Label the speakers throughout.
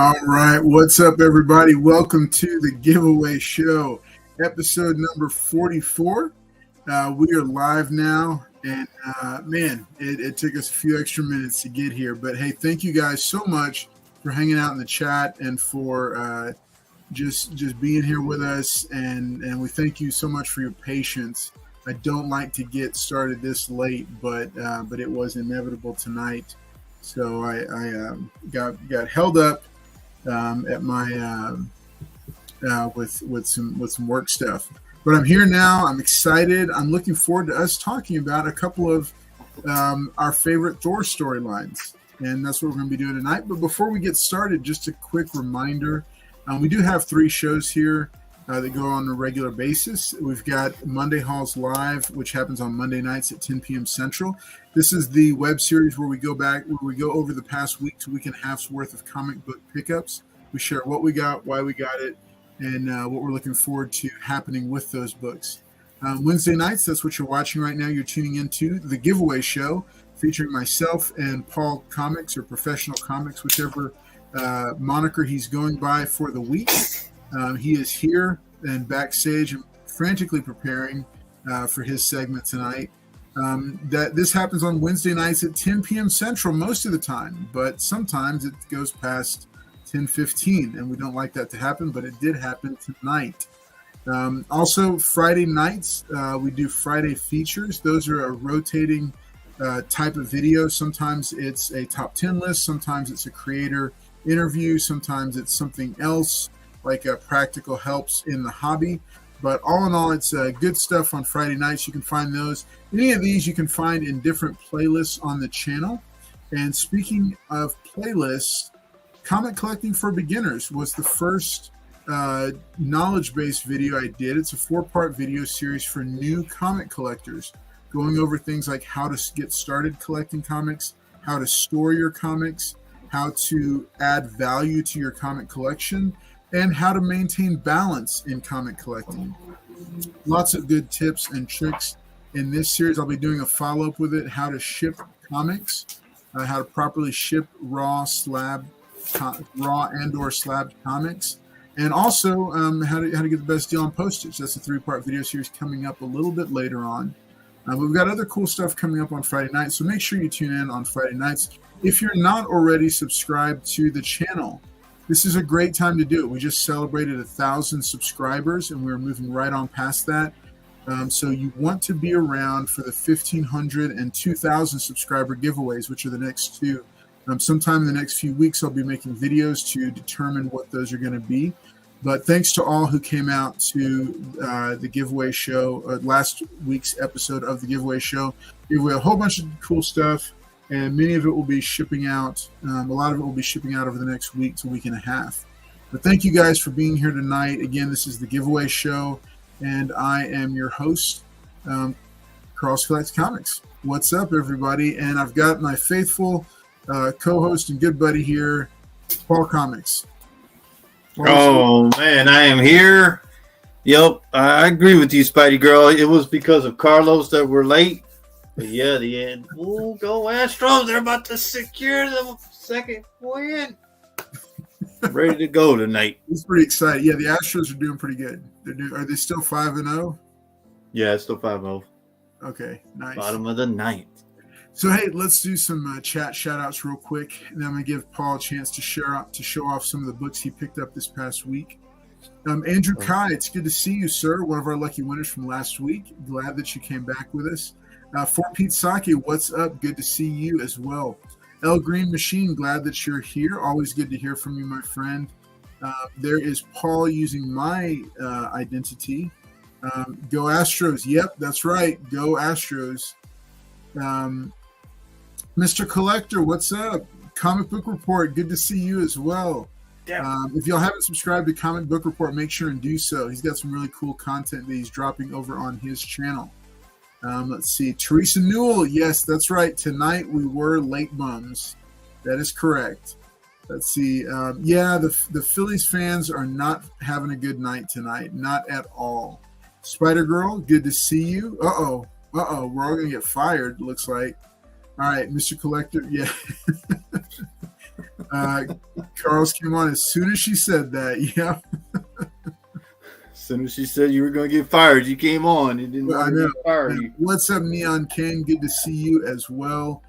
Speaker 1: All right, what's up, everybody? Welcome to the Giveaway Show, episode number 44. We are live now, and man, it took us a few extra minutes to get here. But hey, thank you guys so much for hanging out in the chat and for just being here with us. And we thank you so much for your patience. I don't like to get started this late, but it was inevitable tonight. So I got held up at my with some work stuff, but I'm here now. I'm excited. I'm looking forward to us talking about a couple of our favorite Thor storylines, and that's what we're going to be doing tonight. But before we get started, just a quick reminder: we do have 3 shows here that go on a regular basis. We've got Monday Halls Live, which happens on Monday nights at 10 p.m. Central. This is the web series where we go over the past week to week and a half's worth of comic book pickups. We share what we got, why we got it, and what we're looking forward to happening with those books. Wednesday nights, that's what you're watching right now. You're tuning into the Giveaway Show, featuring myself and Paul Comics, or Professional Comics, whichever moniker he's going by for the week. He is here and backstage and frantically preparing for his segment tonight. That this happens on Wednesday nights at 10 p.m. Central most of the time, but sometimes it goes past 10:15, and we don't like that to happen, but it did happen tonight. Also, Friday nights, we do Friday features. Those are a rotating type of video. Sometimes it's a top 10 list, sometimes it's a creator interview, sometimes it's something else, like practical helps in the hobby. But all in all, it's good stuff on Friday nights. You can find those. Any of these you can find in different playlists on the channel. And speaking of playlists, Comic Collecting for Beginners was the first knowledge-based video I did. It's a 4-part video series for new comic collectors, going over things like how to get started collecting comics, how to store your comics, how to add value to your comic collection, and how to maintain balance in comic collecting. Lots of good tips and tricks in this series. I'll be doing a follow-up with it, how to ship comics, how to properly ship raw and or slabbed comics, and also how to get the best deal on postage. That's a 3-part video series coming up a little bit later on. We've got other cool stuff coming up on Friday nights, so make sure you tune in on Friday nights. If you're not already subscribed to the channel, this is a great time to do it. We just celebrated 1,000 subscribers, and we're moving right on past that. So you want to be around for the 1,500 and 2,000 subscriber giveaways, which are the next 2. Sometime in the next few weeks, I'll be making videos to determine what those are going to be. But thanks to all who came out to the giveaway show, last week's episode of the giveaway show. We have a whole bunch of cool stuff, and many of it will be shipping out. A lot of it will be shipping out over the next week to week and a half. But thank you guys for being here tonight. Again, this is the Giveaway Show, and I am your host, Carlos Collects Comics. What's up, everybody? And I've got my faithful co-host and good buddy here, Paul Comics.
Speaker 2: Man, I am here. Yep, I agree with you, Spidey Girl. It was because of Carlos that we're late. But yeah, the end. Ooh, go Astros. They're about to secure the second win. Ready to go tonight.
Speaker 1: It's pretty exciting. Yeah, the Astros are doing pretty good. Are they still 5-0?
Speaker 2: Yeah, it's still 5-0.
Speaker 1: Okay, nice.
Speaker 2: Bottom of the ninth.
Speaker 1: So, hey, let's do some chat shout-outs real quick. And I'm going to give Paul a chance to show off some of the books he picked up this past week. Andrew Kai, it's good to see you, sir. One of our lucky winners from last week. Glad that you came back with us. Fort Pete Sake, what's up? Good to see you as well. El Green Machine, glad that you're here. Always good to hear from you, my friend. There is Paul using my identity. Go Astros. Yep, that's right. Go Astros. Mr. Collector, what's up? Comic Book Report, good to see you as well. If y'all haven't subscribed to Comic Book Report, make sure and do so. He's got some really cool content that he's dropping over on his channel. Let's see. Teresa Newell, yes, that's right. Tonight we were late bums. That is correct. Let's see. Yeah, the Phillies fans are not having a good night tonight. Not at all. Spider Girl, good to see you. Uh-oh. We're all going to get fired, looks like. All right, Mr. Collector. Yeah. Carlos came on as soon as she said that. Yeah,
Speaker 2: As soon as she said you were going to get fired, you came on. You didn't
Speaker 1: I
Speaker 2: want
Speaker 1: know.
Speaker 2: to fire you.
Speaker 1: What's up, Neon King? Good to see you as well.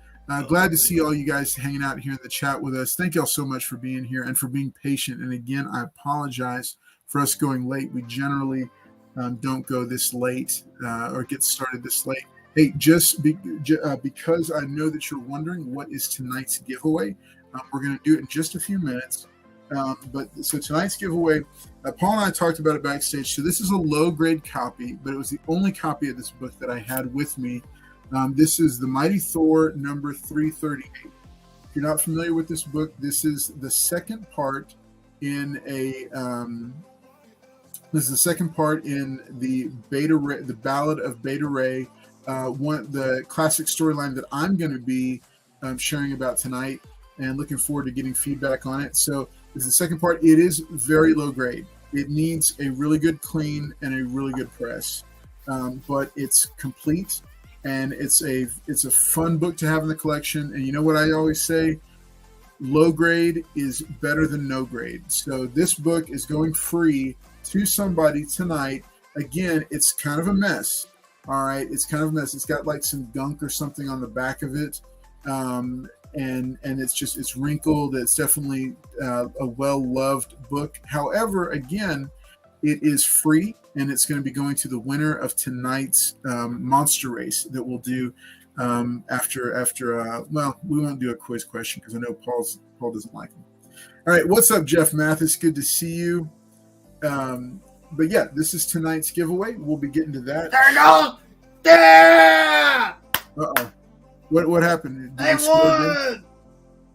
Speaker 1: Glad to see all you guys hanging out here in the chat with us. Thank y'all so much for being here and for being patient. And again, I apologize for us going late. We generally don't go this late or get started this late. Hey, because I know that you're wondering what is tonight's giveaway, we're going to do it in just a few minutes. So tonight's giveaway, Paul and I talked about it backstage. So this is a low-grade copy, but it was the only copy of this book that I had with me. This is the Mighty Thor number 338. If you're not familiar with this book, this is the second part in the the Ballad of Beta Ray, the classic storyline that I'm going to be sharing about tonight, and looking forward to getting feedback on it. So this is the second part. It is very low grade. It needs a really good clean and a really good press, but it's complete. And it's a fun book to have in the collection. And you know what I always say? Low grade is better than no grade. So this book is going free to somebody tonight. Again, it's kind of a mess. All right, it's kind of a mess. It's got like some gunk or something on the back of it, and it's wrinkled. It's definitely a well-loved book. However, again, it is free, and it's going to be going to the winner of tonight's monster race that we'll do after. Well, we won't do a quiz question because I know Paul doesn't like them. All right, what's up, Jeff Mathis? Good to see you. But yeah, this is tonight's giveaway. We'll be getting to that.
Speaker 2: There it goes! Yeah!
Speaker 1: Uh-oh. What happened?
Speaker 2: They won!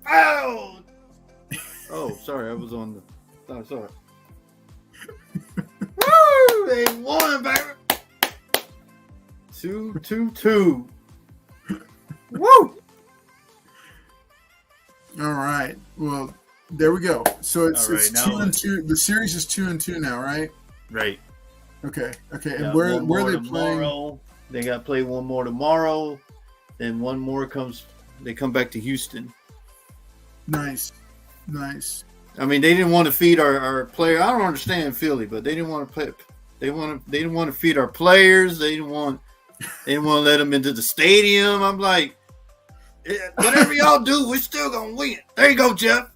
Speaker 2: Oh! Oh, sorry, I was on the... Oh, sorry. Woo! They won, baby! 2-2-2. Woo!
Speaker 1: All right. Well, there we go. So it's 2-2. The series is 2-2 now, right?
Speaker 2: Right.
Speaker 1: Okay. And where are they playing?
Speaker 2: They got to play one more tomorrow. Then one more they come back to Houston.
Speaker 1: Nice.
Speaker 2: I mean, they didn't want to feed our player. I don't understand Philly, but they didn't want to play. They didn't want to feed our players. They didn't want to let them into the stadium. I'm like, whatever y'all do, we're still gonna win. There you go, Jeff.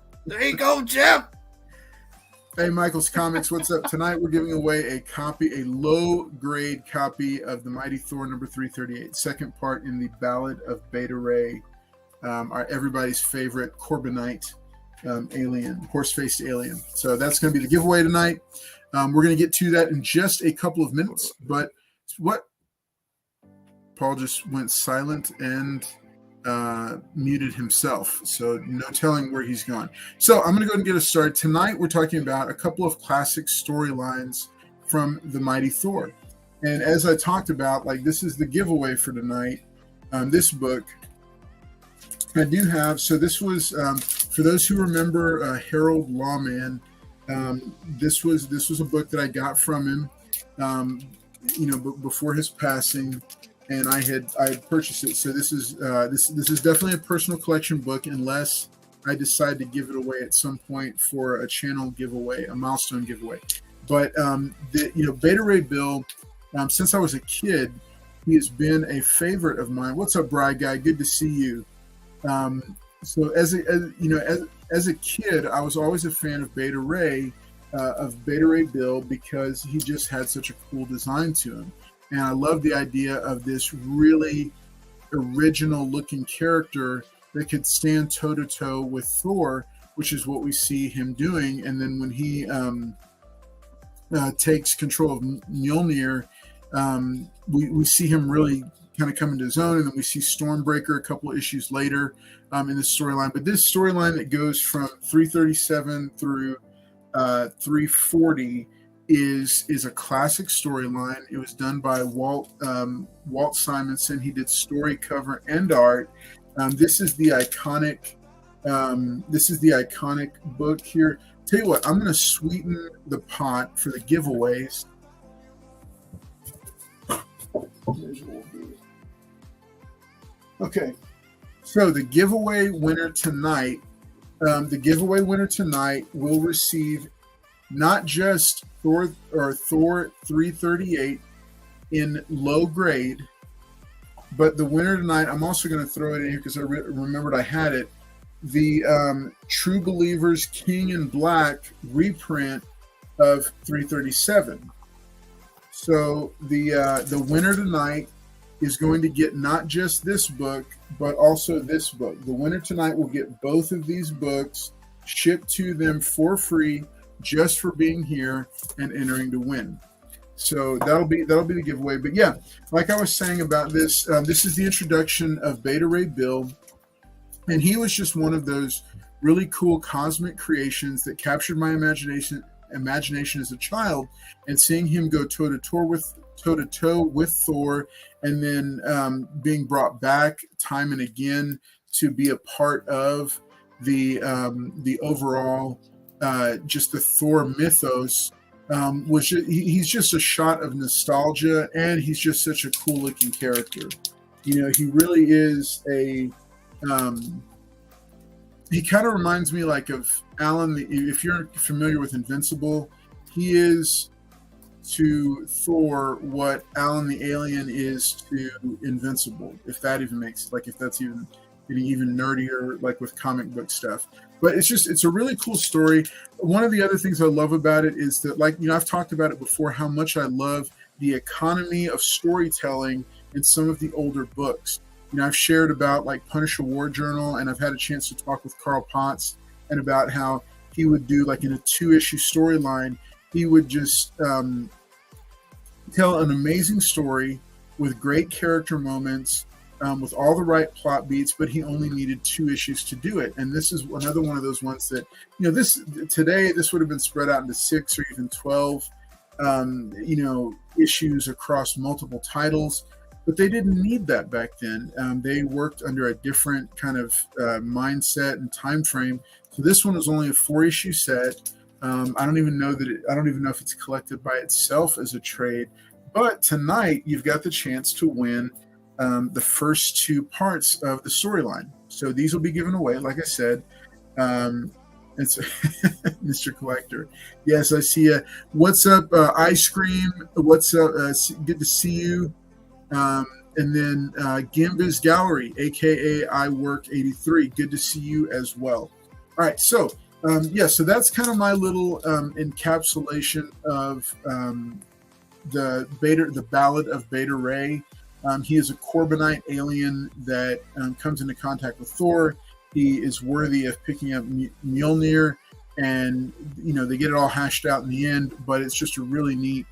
Speaker 1: Hey, Michael's Comics, what's up? Tonight we're giving away a low-grade copy of the Mighty Thor number 338, second part in the Ballad of Beta Ray, everybody's favorite Corbinite alien, horse-faced alien. So that's going to be the giveaway tonight. We're going to get to that in just a couple of minutes. But what? Paul just went silent and muted himself, so no telling where he's gone. So I'm going to go and get us started. Tonight we're talking about a couple of classic storylines from the Mighty Thor, and as I talked about, like, this is the giveaway for tonight. This book I do have. So this was for those who remember Harold Lawman. This was a book that I got from him, before his passing. And I had purchased it. So this is definitely a personal collection book, unless I decide to give it away at some point for a channel giveaway, a milestone giveaway. But Beta Ray Bill, since I was a kid, he has been a favorite of mine. What's up, Bri Guy? Good to see you. So as a kid, I was always a fan of Beta Ray Bill, because he just had such a cool design to him. And I love the idea of this really original-looking character that could stand toe-to-toe with Thor, which is what we see him doing. And then when he takes control of Mjolnir, we see him really kind of come into his own. And then we see Stormbreaker a couple of issues later in this storyline. But this storyline that goes from 337 through 340 is a classic storyline. It was done by Walt Simonson. He did story, cover, and art. This is the iconic book here. Tell you what, I'm going to sweeten the pot for the giveaways. Okay, so the giveaway winner tonight the giveaway winner tonight will receive not just Thor 338 in low grade, but the winner tonight, I'm also going to throw it in here because I remembered I had it, the True Believers King in Black reprint of 337. So the winner tonight is going to get not just this book, but also this book. The winner tonight will get both of these books shipped to them for free, just for being here and entering to win. So that'll be the giveaway. But yeah, like I was saying about this, this is the introduction of Beta Ray Bill, and he was just one of those really cool cosmic creations that captured my imagination as a child. And seeing him go toe to toe with Thor, and then being brought back time and again to be a part of the overall just the Thor mythos. He's just a shot of nostalgia, and he's just such a cool looking character. You know, he really is a he kind of reminds me like of Alan. If you're familiar with Invincible, he is to Thor what Alan the Alien is to Invincible, if that even makes, like, if that's even getting even nerdier, like with comic book stuff. But it's a really cool story. One of the other things I love about it is that, like, you know, I've talked about it before, how much I love the economy of storytelling in some of the older books. You know, I've shared about like Punisher War Journal, and I've had a chance to talk with Carl Potts and about how he would do, like, in a 2-issue storyline, he would just tell an amazing story with great character moments, with all the right plot beats, but he only needed 2 issues to do it. And this is another one of those ones that, you know, this would have been spread out into 6 or even 12, you know, issues across multiple titles, but they didn't need that back then. They worked under a different kind of mindset and time frame. So this one was only a 4-issue set. I don't even know if it's collected by itself as a trade. But tonight you've got the chance to win the first 2 parts of the storyline. So these will be given away, like I said. It's Mr. Collector. Yes, I see you. What's up, Ice Cream? What's up? Good to see you. And then Gimba's Gallery, aka I Work 83. Good to see you as well. All right, so so that's kind of my little encapsulation of the Ballad of Beta Ray. He is a Corbinite alien that comes into contact with Thor. He is worthy of picking up Mjolnir, and you know, they get it all hashed out in the end. But it's just a really neat.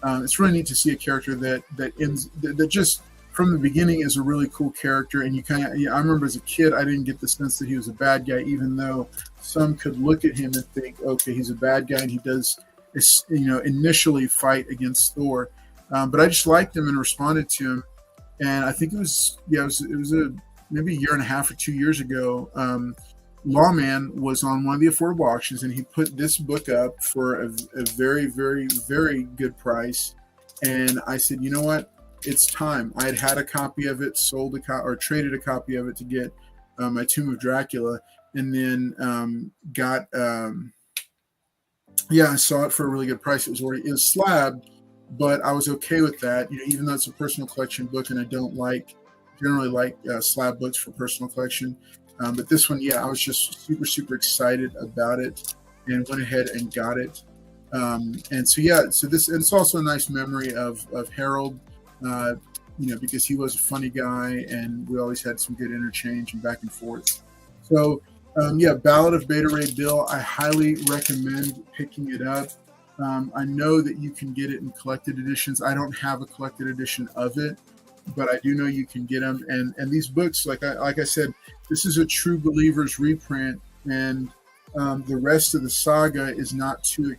Speaker 1: It's really neat to see a character that just from the beginning is a really cool character. And you kind of, I remember as a kid, I didn't get the sense that he was a bad guy, even though some could look at him and think, okay, he's a bad guy, and he does, you know, initially fight against Thor. But I just liked him and responded to him. And I think it was maybe a year and a half or 2 years ago. Lawman was on one of the affordable auctions, and he put this book up for a very, very, very good price. And I said, you know what? It's time. I had a copy of it, traded a copy of it to get my Tomb of Dracula, and then I saw it for a really good price. It was slabbed, but I was okay with that. You know, even though it's a personal collection book, and I don't generally like slab books for personal collection. But this one, I was just super, super excited about it and went ahead and got it. So it's also a nice memory of Harold, you know, because he was a funny guy and we always had some good interchange and back and forth. So, Ballad of Beta Ray Bill, I highly recommend picking it up. I know that you can get it in collected editions. I don't have a collected edition of it, but I do know you can get them. And these books, like I said, this is a True Believers reprint, and the rest of the saga is not too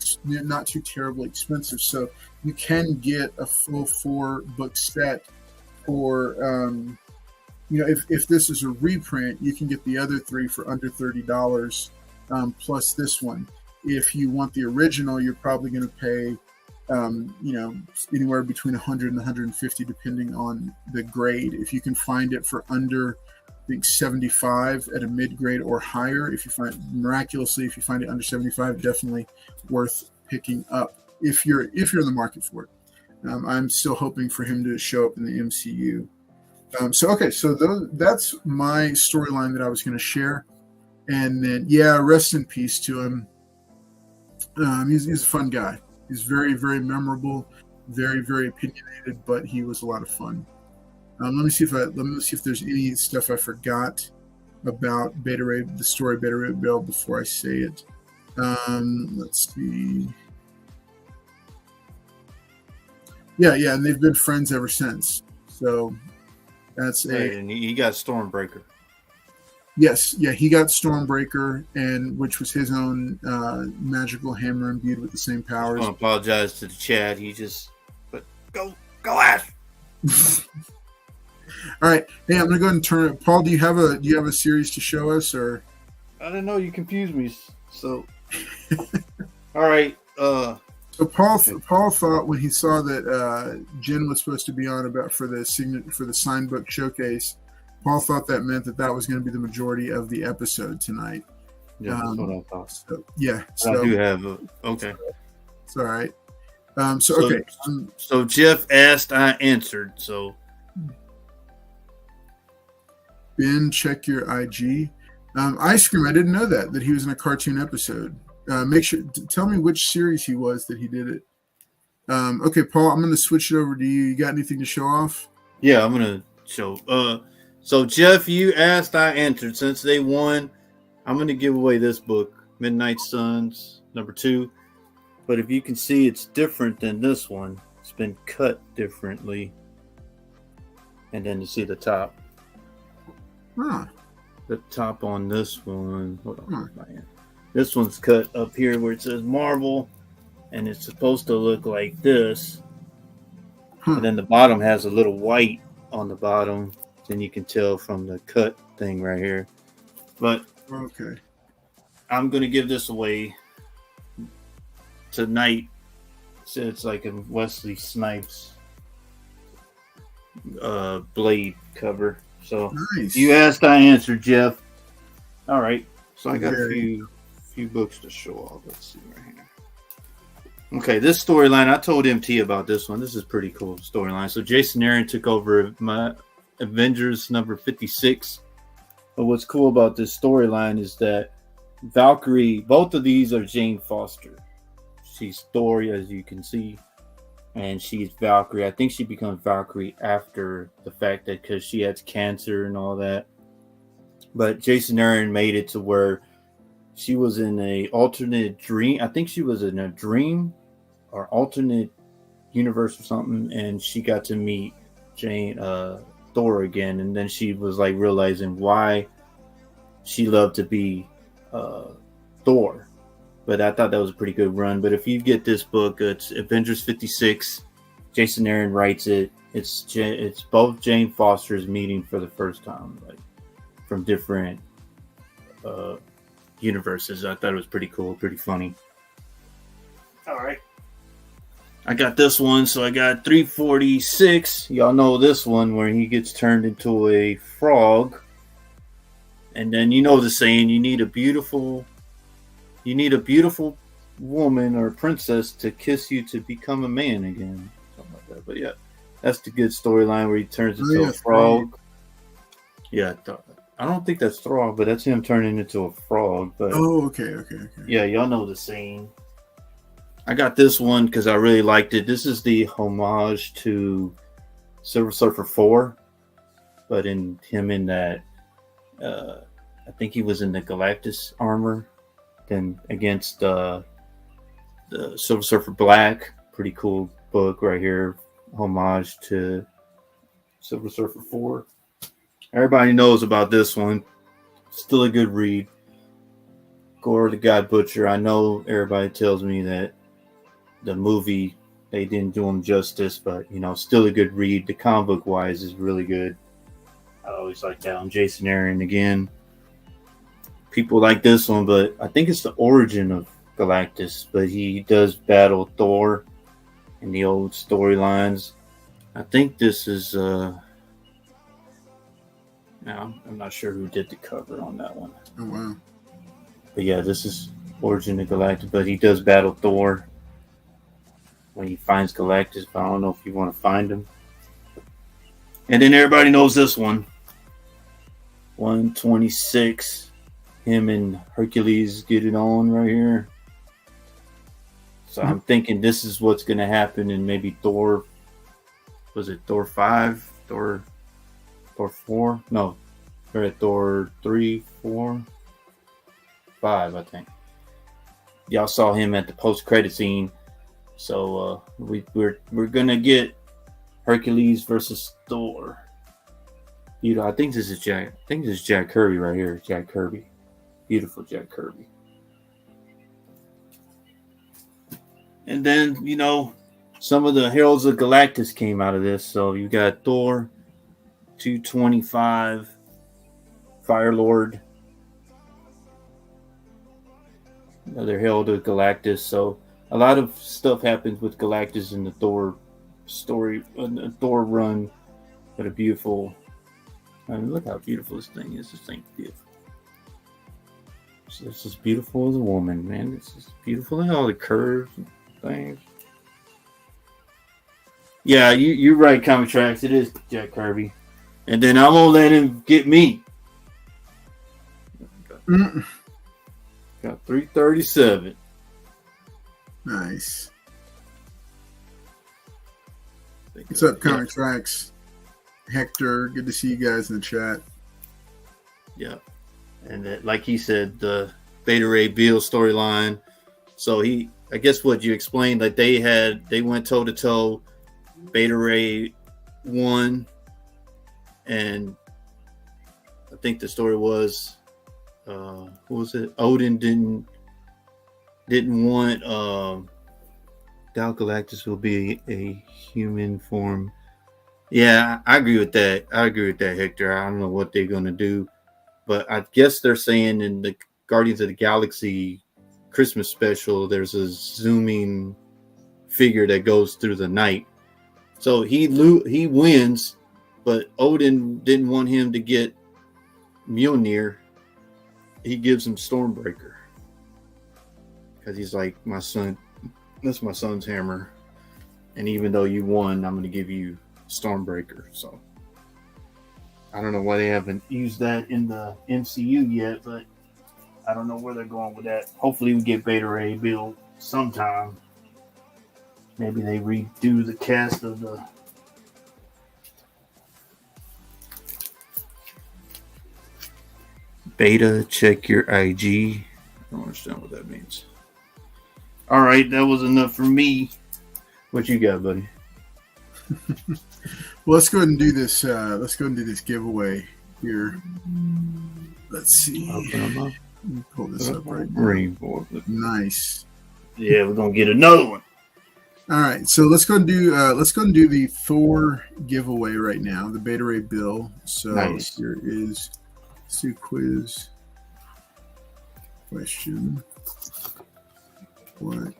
Speaker 1: terribly expensive. So you can get a full 4-book set for, you know, if this is a reprint, you can get the other 3 for under $30, plus this one. If you want the original, you're probably going to pay, you know, anywhere between $100 and $150, depending on the grade. If you can find it for under think 75 at a mid-grade or higher. If you find it under 75, definitely worth picking up if you're in the market for it. I'm still hoping for him to show up in the MCU. So that's my storyline that I was going to share. And then, rest in peace to him. He's a fun guy. He's very, very memorable, very, very opinionated, but he was a lot of fun. Let me see if there's any stuff I forgot about the story Beta Ray Bill before I say it. Let's see. Yeah, and they've been friends ever since. So that's
Speaker 2: and he got Stormbreaker.
Speaker 1: Yes, he got Stormbreaker, which was his own magical hammer imbued with the same powers.
Speaker 2: I apologize to the chat. But go Ash.
Speaker 1: All right, hey, I'm gonna go ahead and turn it. Paul, do you have a series to show us, or?
Speaker 2: I didn't know, you confused me. So, all right.
Speaker 1: So Paul thought when he saw that Jen was supposed to be on for the sign book showcase, Paul thought that meant that was going to be the majority of the episode tonight.
Speaker 2: Yeah, that's what I thought.
Speaker 1: So
Speaker 2: I do have okay.
Speaker 1: It's all right.
Speaker 2: So Jeff asked, I answered. So
Speaker 1: Ben, check your IG. Ice Cream, I didn't know that he was in a cartoon episode. Make sure tell me which series he was that he did it. Okay, Paul, I'm going to switch it over to you. You got anything to show off?
Speaker 2: Yeah, I'm going to show. So Jeff, you asked, I answered. Since they won, I'm going to give away this book, Midnight Suns, #2. But if you can see, it's different than this one. It's been cut differently. And then you see the top.
Speaker 1: Huh.
Speaker 2: The top on this one. Hold on, man. This one's cut up here where it says Marvel, and it's supposed to look like this. And then the bottom has a little white on the bottom. Then you can tell from the cut thing right here. But
Speaker 1: okay,
Speaker 2: I'm going to give this away tonight. So it's like a Wesley Snipes Blade cover. So
Speaker 1: nice.
Speaker 2: You asked, I answered, Jeff. All right. So I got a few books to show off. Let's see right here. Okay, this storyline, I told MT about this one. This is a pretty cool storyline. So Jason Aaron took over my Avengers #56. But what's cool about this storyline is that Valkyrie, both of these are Jane Foster. She's Thor, as you can see, and she's Valkyrie. I think she becomes Valkyrie after the fact that because she has cancer and all that. But Jason Aaron made it to where she was in a alternate dream. I think she was in a dream or alternate universe or something, and she got to meet Thor again, and then she was like realizing why she loved to be Thor. But I thought that was a pretty good run. But if you get this book, it's Avengers 56. Jason Aaron writes it. It's both Jane Foster's meeting for the first time, like from different universes. I thought it was pretty cool, pretty funny. All right. I got this one, so I got 346. Y'all know this one where he gets turned into a frog. And then you know the saying, you need a beautiful woman or princess to kiss you to become a man again. Something like that. But yeah, that's the good storyline where he turns into a frog. Yeah, I don't think that's Thor, but that's him turning into a frog. But
Speaker 1: okay.
Speaker 2: Yeah, y'all know the saying. I got this one because I really liked it. This is the homage to Silver Surfer 4, but in that, I think he was in the Galactus armor, then against the Silver Surfer Black. Pretty cool book right here, homage to Silver Surfer 4. Everybody knows about this one. Still a good read. Gore the God Butcher. I know everybody tells me that the movie, they didn't do him justice, but still a good read. The comic book wise is really good. I always like that one. Jason Aaron again. People like this one, but I think it's the origin of Galactus, but he does battle Thor in the old storylines. I think this is Now, I'm not sure who did the cover on that one.
Speaker 1: Oh, wow.
Speaker 2: But yeah, this is Origin of Galactus, but he does battle Thor when he finds Galactus, but I don't know if you want to find him. And then everybody knows this one. 126. Him and Hercules get it on right here. So I'm thinking this is what's going to happen in maybe Thor. Was it Thor 5? Thor 4? No. We're at Thor 3, 4, 5, I think. Y'all saw him at the post-credit scene. So we're going to get Hercules versus Thor. You know, I think this is Jack Kirby right here. Jack Kirby. Beautiful Jack Kirby. And then, you know, some of the Heralds of Galactus came out of this. So you got Thor, 225, Firelord, another Herald of Galactus. So a lot of stuff happens with Galactus in the Thor story, the Thor run. But a beautiful, I mean, look how beautiful this thing is. This thing's beautiful. It's as beautiful as a woman, man. It's just beautiful and all the curves and things. Yeah, you're right, Comic Tracks. It is Jack Kirby. And then I won't let him get me. Got 337.
Speaker 1: Nice. What's up, Comic Tracks? Hector, good to see you guys in the chat.
Speaker 2: Yeah. And that, like he said, the Beta Ray Bill storyline. So I guess what you explained, like they went toe to toe. Beta Ray won, and I think the story was, who was it? Odin didn't want Gal Galactus will be a human form. Yeah, I agree with that. Hector. I don't know what they're gonna do. But I guess they're saying in the Guardians of the Galaxy Christmas special, there's a zooming figure that goes through the night. So he wins, but Odin didn't want him to get Mjolnir. He gives him Stormbreaker. Because he's like, my son, that's my son's hammer. And even though you won, I'm going to give you Stormbreaker. So I don't know why they haven't used that in the MCU yet, but I don't know where they're going with that. Hopefully we get Beta Ray Bill sometime. Maybe they redo the cast of the Beta. Check your IG. I don't understand what that means. All right, that was enough for me. What you got, buddy?
Speaker 1: Well, let's go ahead and do this. Let's go ahead and do this giveaway here. Let's see. Let me pull this up right now. Nice.
Speaker 2: Yeah, we're gonna get another one.
Speaker 1: All right, so let's go and do the Thor giveaway right now. The Beta Ray Bill. So nice. Here is Sue quiz question. What?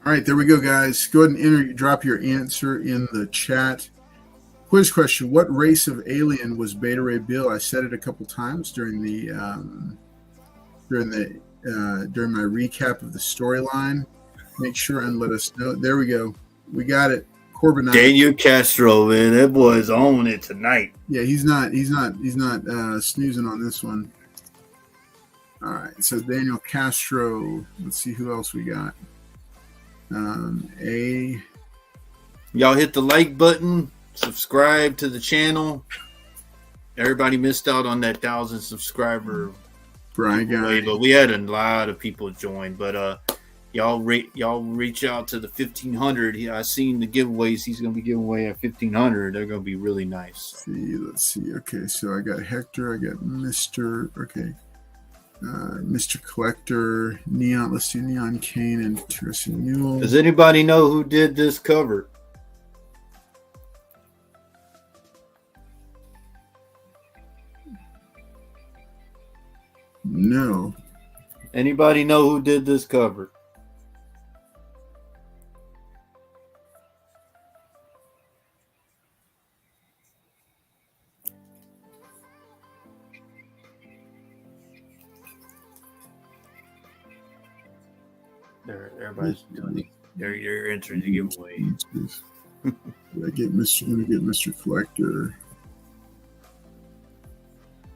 Speaker 1: All right, there we go, guys. Go ahead and drop your answer in the chat. Quiz question: what race of alien was Beta Ray Bill? I said it a couple times during my recap of the storyline. Make sure and let us know. There we go. We got it. Corbin.
Speaker 2: Daniel Castro, man, that boy's on it tonight.
Speaker 1: Yeah, he's not snoozing on this one. All right, so Daniel Castro. Let's see who else we got.
Speaker 2: Y'all hit the like button, subscribe to the channel. Everybody missed out on that 1,000 subscriber giveaway, but we had a lot of people join. But y'all reach out to the 1,500. I seen the giveaways he's gonna be giving away at 1,500. They're gonna be really nice.
Speaker 1: Let's see. Okay, so I got Hector. I got Mr. Okay. Mr. Collector, Neon. Let's do Neon Kane and Teresa Newell.
Speaker 2: Does anybody know who did this cover?
Speaker 1: No.
Speaker 2: Anybody know who did this cover? Everybody's doing they're entering the giveaway.
Speaker 1: I get Mr. Collector.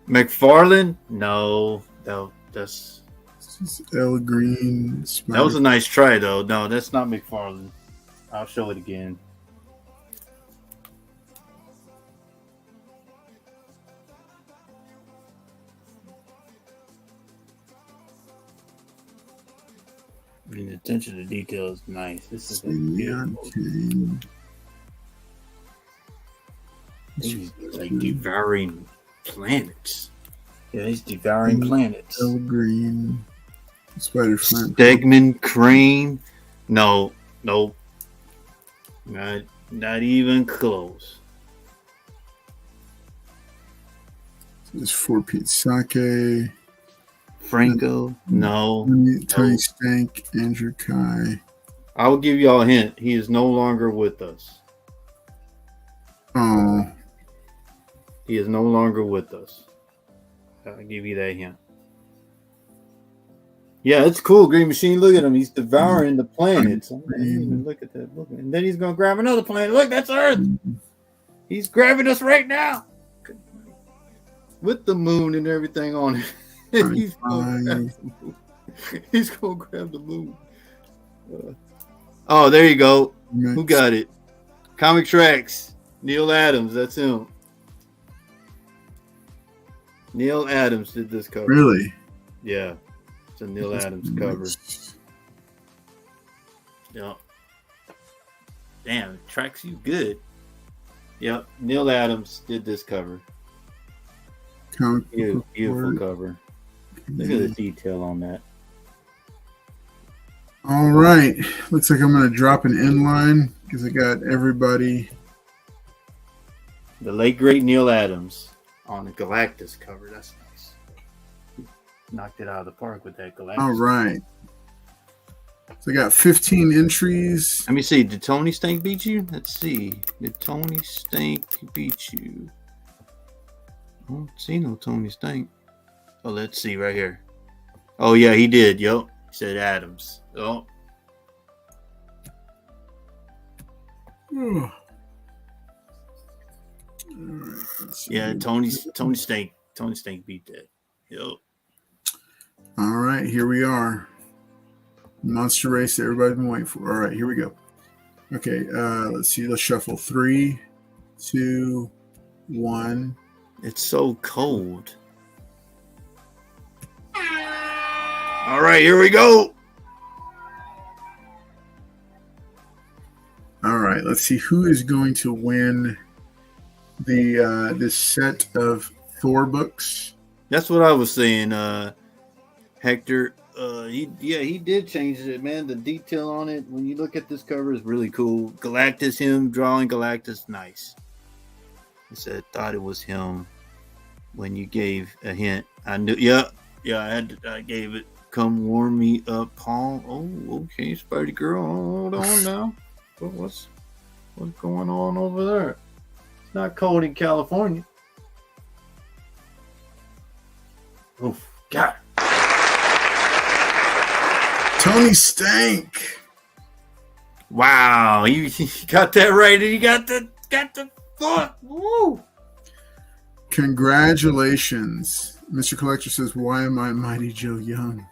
Speaker 2: McFarlane? No, that's
Speaker 1: L Green.
Speaker 2: that was a nice try though. No, that's not McFarlane. I'll show it again. The attention to detail is nice. This is he's like devouring planets. Yeah, he's devouring planets.
Speaker 1: L Green. Spider Plant.
Speaker 2: Stegman Crane. No. Not even close.
Speaker 1: This is 4-Pete Sake.
Speaker 2: Franco. No.
Speaker 1: Tony Stank. Andrew Kai.
Speaker 2: I will give y'all a hint. He is no longer with us.
Speaker 1: Oh.
Speaker 2: He is no longer with us. I'll give you that hint. Yeah, it's cool, Green Machine. Look at him. He's devouring the planets. Look at that. Look. And then he's going to grab another planet. Look, that's Earth. He's grabbing us right now. With the moon and everything on it. He's going to grab the moon. Oh, there you go. Who got it? Comic Tracks. Neil Adams. That's him. Neil Adams did this cover.
Speaker 1: Really?
Speaker 2: Yeah. It's a Neil Adams cover. Yep. Damn, it tracks you good. Yep. Neil Adams did this cover. Beautiful cover. Look at the detail on that.
Speaker 1: All right. Looks like I'm going to drop an inline because I got everybody.
Speaker 2: The late, great Neil Adams on the Galactus cover. That's nice. Knocked it out of the park with that Galactus.
Speaker 1: All right. So I got 15 entries.
Speaker 2: Let me see. Did Tony Stank beat you? Let's see. Did Tony Stank beat you? I don't see no Tony Stank. Oh, let's see right here. Oh, yeah, he did. Yup. He said Adams. Oh.
Speaker 1: Right,
Speaker 2: yeah, Tony Stank beat that. Yup.
Speaker 1: All right, here we are. Monster race that everybody's been waiting for. All right, here we go. Okay, let's see. Let's shuffle. 3, 2, 1.
Speaker 2: It's so cold. All right, here we go.
Speaker 1: All right, let's see who is going to win the this set of Thor books.
Speaker 2: That's what I was saying, Hector. He did change it, man. The detail on it, when you look at this cover, is really cool. Galactus, him drawing Galactus, nice. He said, thought it was him when you gave a hint. I knew, yeah, I gave it. Come warm me up, Paul. Oh, okay, Spidey girl. Hold on now. What's going on over there? It's not cold in California. Oof, God.
Speaker 1: Tony Stank.
Speaker 2: Wow, you got that right, and you got the thought. Woo!
Speaker 1: Congratulations. Mr. Collector says, why am I Mighty Joe Young?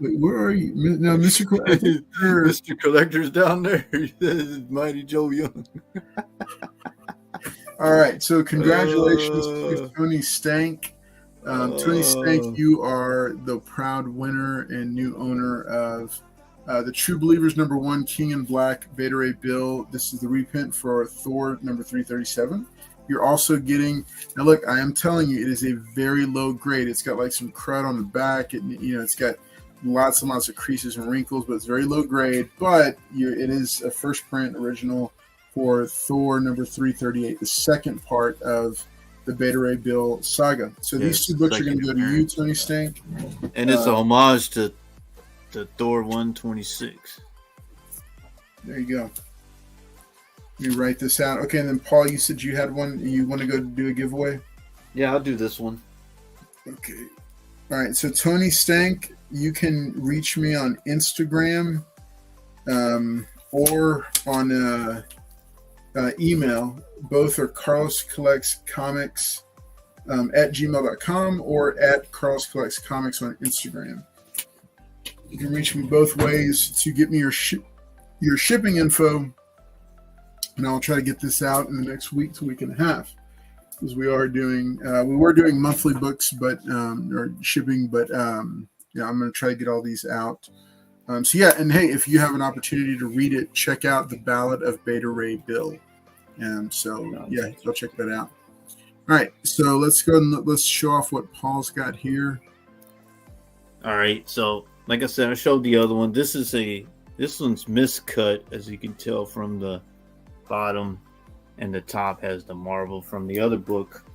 Speaker 1: Wait, where are you? No, Mr. Collector.
Speaker 2: Mr. Collector's down there. He says Mighty Joe Young.
Speaker 1: All right, so congratulations to Tony Stank. Tony Stank, you are the proud winner and new owner of the True Believers #1, King in Black, Beta Ray Bill. This is the reprint for Thor number 337. You're also getting, now look, I am telling you, it is a very low grade. It's got like some crud on the back. It's got lots and lots of creases and wrinkles, but it's very low grade. But it is a first print original for Thor number 338, the second part of the Beta Ray Bill saga. So these two books are going to go to you, Tony Stank.
Speaker 2: And it's a homage to Thor 126.
Speaker 1: There you go. Let me write this out. Okay, and then Paul, you said you had one. You want to go do a giveaway?
Speaker 2: Yeah, I'll do this one.
Speaker 1: Okay. All right. So Tony Stank, you can reach me on Instagram or on email. Both are Carlos Collects Comics at gmail.com or at Carlos Collects Comics on Instagram. You can reach me both ways to get me your shipping info, and I'll try to get this out in the next week to week and a half, because we were doing monthly books, but or shipping, but I'm going to try to get all these out. And hey, if you have an opportunity to read it, check out The Ballad of Beta Ray Bill. Go check that out. All right, so let's go and let's show off what Paul's got here.
Speaker 2: All right, so like I said, I showed the other one. This one's miscut, as you can tell from the bottom, and the top has the marble from the other book.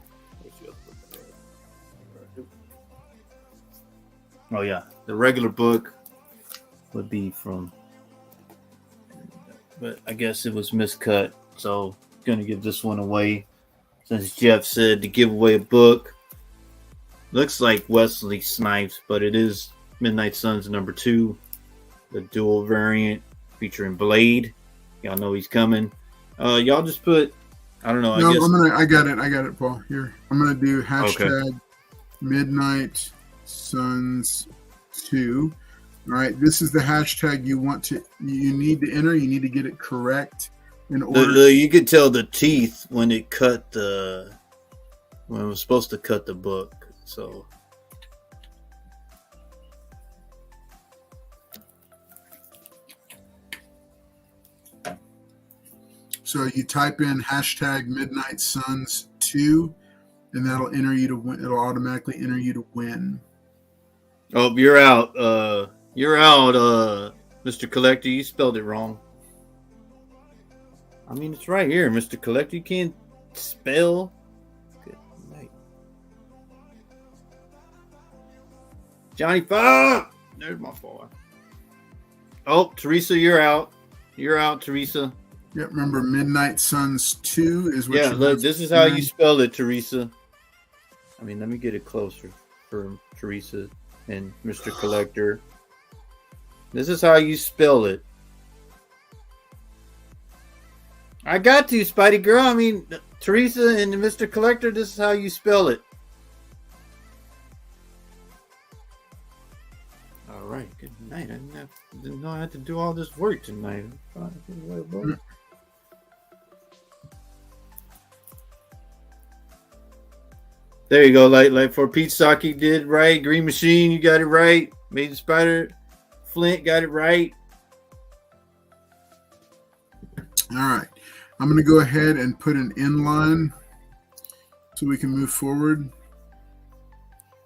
Speaker 2: Oh yeah, the regular book would be from, but I guess it was miscut, so going to give this one away, since Jeff said to give away a book. Looks like Wesley Snipes, but it is Midnight Suns #2, the dual variant featuring Blade. Y'all know he's coming. Y'all just put, I don't know.
Speaker 1: I got it, Paul. Here, I'm gonna do hashtag Midnight Suns 2. All right, this is the hashtag you need to enter. You need to get it correct. In order,
Speaker 2: you could tell the teeth when it was supposed to cut the book. So
Speaker 1: you type in hashtag Midnight Suns 2, and that'll enter you to win. It'll automatically enter you to win.
Speaker 2: Oh, you're out. You're out, Mr. Collector. You spelled it wrong. I mean, it's right here, Mr. Collector. You can't spell. Good night. Johnny Five. There's my boy. Oh, Teresa, you're out. You're out, Teresa.
Speaker 1: Yeah, remember Midnight Suns 2 is what.
Speaker 2: Yeah, look, this is how you spell it, Teresa. I mean, let me get it closer for Teresa and Mr. Collector. This is how you spell it. I got you, Spidey girl. I mean, Teresa and Mr. Collector, this is how you spell it. All right, good night. I didn't know I had to do all this work tonight. There you go. Like for Pete Saki did right. Green Machine, you got it right. Major Spider, Flint got it right.
Speaker 1: All right. I'm going to go ahead and put an inline so we can move forward.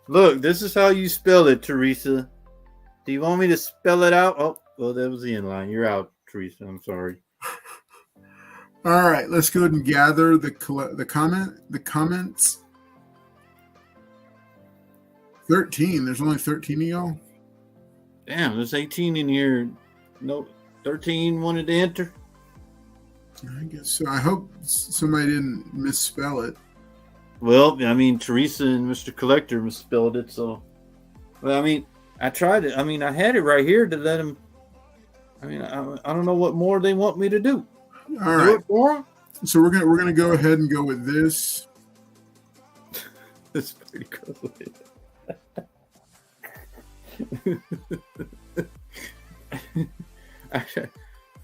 Speaker 2: Look, this is how you spell it, Teresa. Do you want me to spell it out? Oh, well, that was the inline. You're out, Teresa. I'm sorry.
Speaker 1: All right, let's go ahead and gather the comments. 13. There's only 13 of y'all.
Speaker 2: Damn, there's 18 in here. No, 13 wanted to enter.
Speaker 1: I guess so. I hope somebody didn't misspell it.
Speaker 2: Well, I mean, Teresa and Mr. Collector misspelled it, so. Well, I mean, I tried it. I mean, I had it right here to let him. I mean, I don't know what more they want me to do.
Speaker 1: All right. So we're gonna go ahead and go with this.
Speaker 2: That's pretty cool.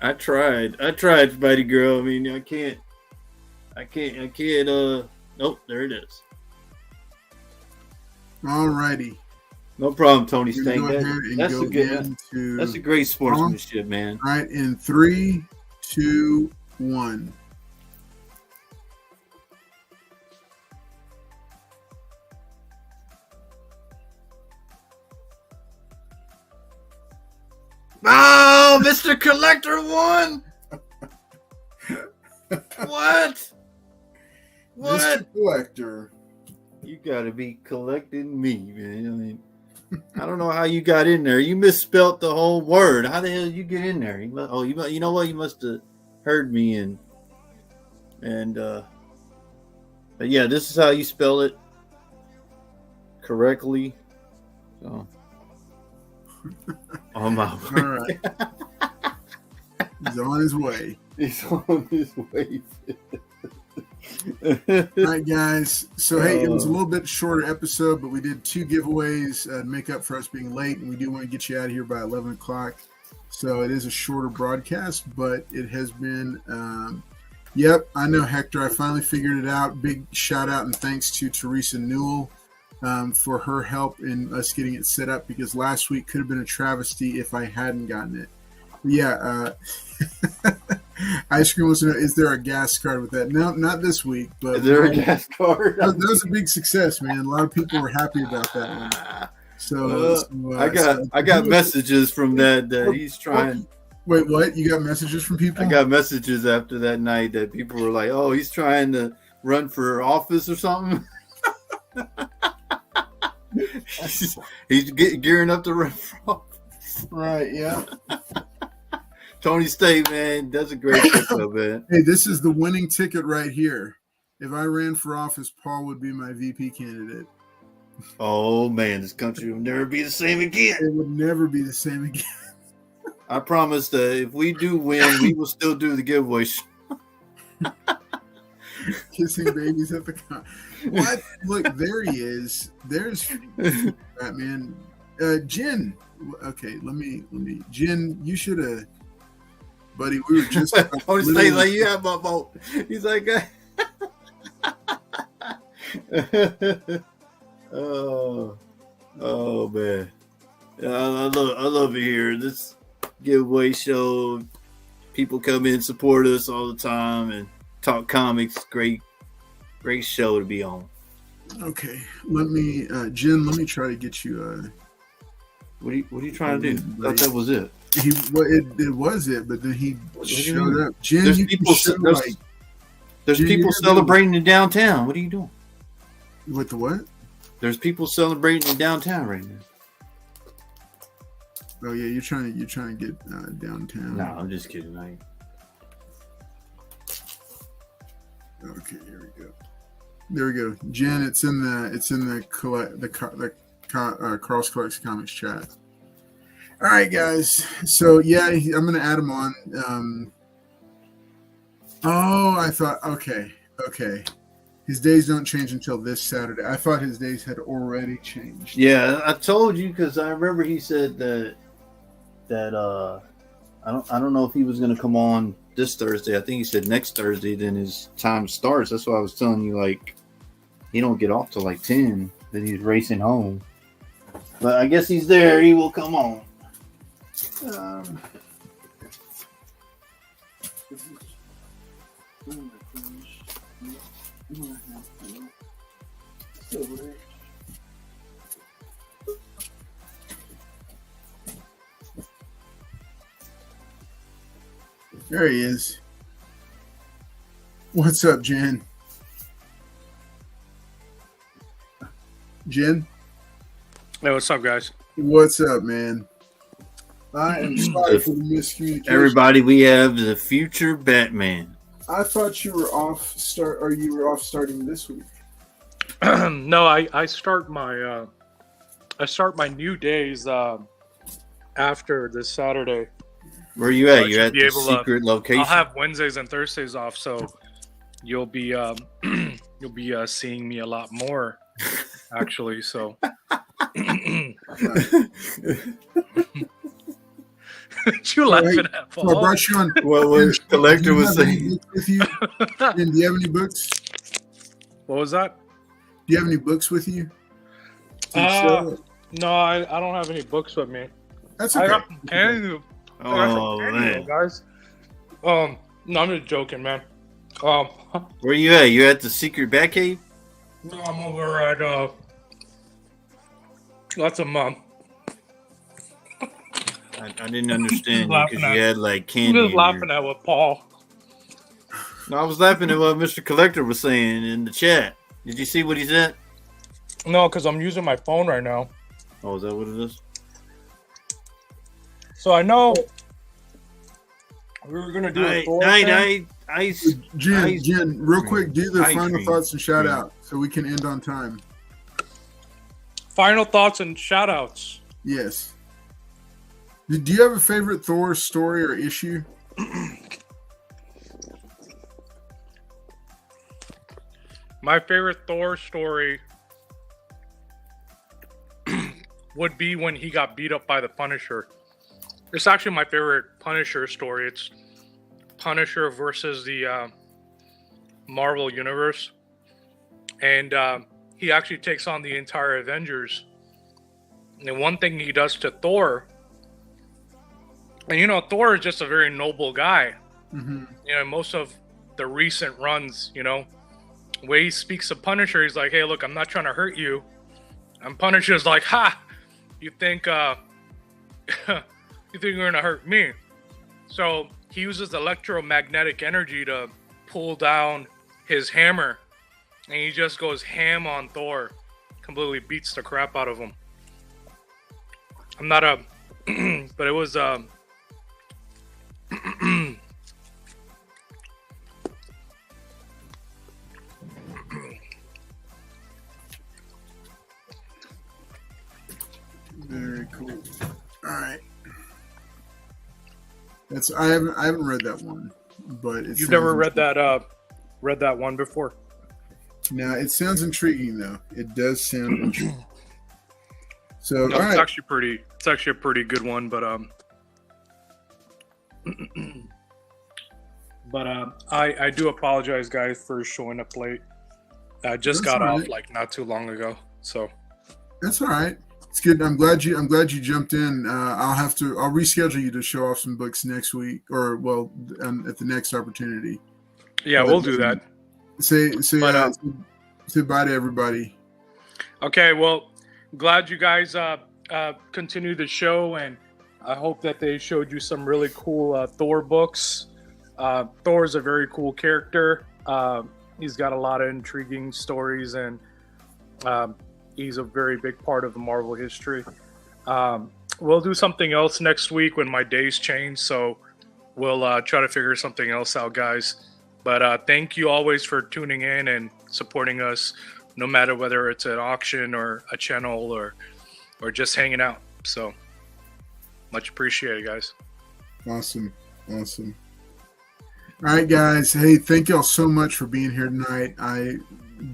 Speaker 2: I tried, Spidey girl. I mean, I can't. Nope, there it is.
Speaker 1: All righty.
Speaker 2: No problem, Tony Stank.
Speaker 1: That's
Speaker 2: a great sportsmanship, man.
Speaker 1: All right, in 3, 2, 1.
Speaker 2: Oh, Mr. Collector won! What?
Speaker 1: Mr. Collector
Speaker 2: You gotta be collecting me, man. I mean, I don't know how you got in there. You misspelt the whole word. How the hell did you get in there? You know what? You must have heard me but yeah, this is how you spell it correctly. So, on my way.
Speaker 1: All right. He's on his way.
Speaker 2: He's on his way.
Speaker 1: All right, guys. So, hey, it was a little bit shorter episode, but we did 2 giveaways to make up for us being late, and we do want to get you out of here by 11 o'clock. So it is a shorter broadcast, but it has been, yep, I know, Hector. I finally figured it out. Big shout out and thanks to Teresa Newell for her help in us getting it set up, because last week could have been a travesty if I hadn't gotten it. Yeah, Ice Cream wants to know, is there a gas card with that? No, not this week. But
Speaker 2: is there a gas card?
Speaker 1: That was a big success, man. A lot of people were happy about that one. So,
Speaker 2: I got messages from that he's trying.
Speaker 1: Wait, what? You got messages from people?
Speaker 2: I got messages after that night that people were like, "Oh, he's trying to run for office or something." he's gearing up to run for office.
Speaker 1: Right? Yeah.
Speaker 2: Tony State, man, does a great job, man.
Speaker 1: Hey, this is the winning ticket right here. If I ran for office, Paul would be my VP candidate.
Speaker 2: Oh man, this country will never be the same again.
Speaker 1: It would never be the same again.
Speaker 2: I promise that if we do win, we will still do the giveaway show.
Speaker 1: Kissing babies at the con. What? Look, there he is. There's Batman. Jen. Okay, let me. Jen, you should have. Buddy, we were just.
Speaker 2: Tony State, like, you have my vote. He's like. Oh man, I love it here. This giveaway show, people come in, support us all the time, and talk comics. Great show to be on.
Speaker 1: Okay, let me, Jen. Let me try to get you.
Speaker 2: What are you trying to do? I thought that was it.
Speaker 1: It was it, but then he showed up. Jen,
Speaker 2: there's people celebrating in downtown. What are you doing?
Speaker 1: With the what?
Speaker 2: There's people celebrating in downtown right now.
Speaker 1: Oh yeah, you're trying to get downtown.
Speaker 2: No, I'm just kidding.
Speaker 1: Okay, here we go. There we go. Jen, it's in the Cross Collects Comics chat. All right, guys. So yeah, I'm gonna add him on. I thought okay. His days don't change until this Saturday. I thought his days had already changed.
Speaker 2: Yeah, I told you, because I remember he said that I don't know if he was going to come on this Thursday. I think he said next Thursday. Then his time starts. That's why I was telling you, like, he don't get off till like 10. Then he's racing home. But I guess he's there. He will come on.
Speaker 1: There he is. What's up, Jen? Jen?
Speaker 3: Hey, what's up, guys?
Speaker 1: What's up, man? I am sorry for the miscommunication.
Speaker 2: Everybody, we have the future Batman.
Speaker 1: I thought you were off starting this week.
Speaker 3: No, I start my new days after this Saturday.
Speaker 2: Where are you at? You're at the secret location.
Speaker 3: I'll have Wednesdays and Thursdays off, so you'll be seeing me a lot more, actually. So. What you laughing at, Paul?
Speaker 1: So I brought you on.
Speaker 2: What Collector was saying.
Speaker 1: With you? And do you have any books?
Speaker 3: What was that?
Speaker 1: Do you have any books with you?
Speaker 3: No, I don't have any books with me.
Speaker 1: That's okay.
Speaker 3: I got some
Speaker 2: man,
Speaker 3: guys. No, I'm just joking, man.
Speaker 2: Where you at? You at the secret Batcave?
Speaker 3: No, I'm over at lots of
Speaker 2: I didn't understand you because you had like candy.
Speaker 3: I'm just laughing at what Paul.
Speaker 2: No, I was laughing at what Mr. Collector was saying in the chat. Did you see what he said?
Speaker 3: No, because I'm using my phone right now.
Speaker 2: Oh, is that what it is?
Speaker 3: So I know we were gonna do a Thor thing.
Speaker 1: Jen, real quick, do the
Speaker 2: Ice
Speaker 1: final
Speaker 2: cream.
Speaker 1: thoughts and shout out so we can end on time.
Speaker 3: Final thoughts and shout outs.
Speaker 1: Yes. Do you have a favorite Thor story or issue?
Speaker 3: My favorite Thor story would be when he got beat up by the Punisher. It's actually my favorite Punisher story. It's Punisher versus the Marvel Universe. And he actually takes on the entire Avengers. And one thing he does to Thor, and you know, Thor is just a very noble guy.
Speaker 1: Mm-hmm.
Speaker 3: You know, most of the recent runs, you know, way he speaks to Punisher, he's like, hey, look, I'm not trying to hurt you. And Punisher's like, ha, you think you think you're gonna hurt me? So he uses electromagnetic energy to pull down his hammer, and he just goes ham on Thor, completely beats the crap out of him. I'm not a but it was
Speaker 1: Very cool. All right. I haven't read that one, but
Speaker 3: you've never read that one before.
Speaker 1: No, it sounds intriguing though. It does sound intriguing. So
Speaker 3: No,
Speaker 1: all right.
Speaker 3: it's actually a pretty good one, but I do apologize, guys, for showing up late. I just got off like not too long ago, so
Speaker 1: That's all right. It's good. I'm glad you jumped in. I'll reschedule you to show off some books next week, or at the next opportunity.
Speaker 3: yeah, we'll do that.
Speaker 1: Say bye to everybody.
Speaker 3: Okay, well, glad you guys continue the show, and I hope that they showed you some really cool Thor books. Thor is a very cool character. He's got a lot of intriguing stories, and he's a very big part of the Marvel history. We'll do something else next week when my days change, so we'll try to figure something else out, guys. But thank you always for tuning in and supporting us, no matter whether it's an auction or a channel or just hanging out. So much appreciated, guys.
Speaker 1: Awesome. All right, guys. Hey, thank y'all so much for being here tonight. I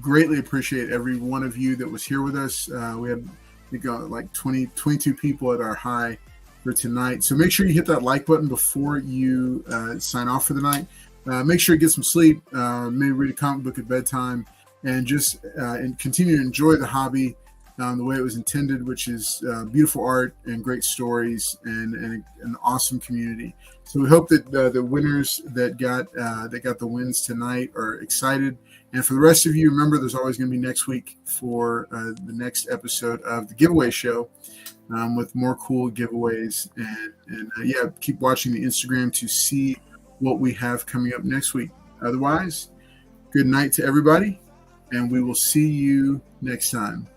Speaker 1: greatly appreciate every one of you that was here with us. We got like 22 people at our high for tonight. So make sure you hit that like button before you sign off for the night. Make sure you get some sleep. Maybe read a comic book at bedtime, and just and continue to enjoy the hobby the way it was intended, which is beautiful art and great stories and an awesome community. So we hope that the winners that got the wins tonight are excited. And for the rest of you, remember, there's always going to be next week for the next episode of the giveaway show with more cool giveaways. And keep watching the Instagram to see what we have coming up next week. Otherwise, good night to everybody, and we will see you next time.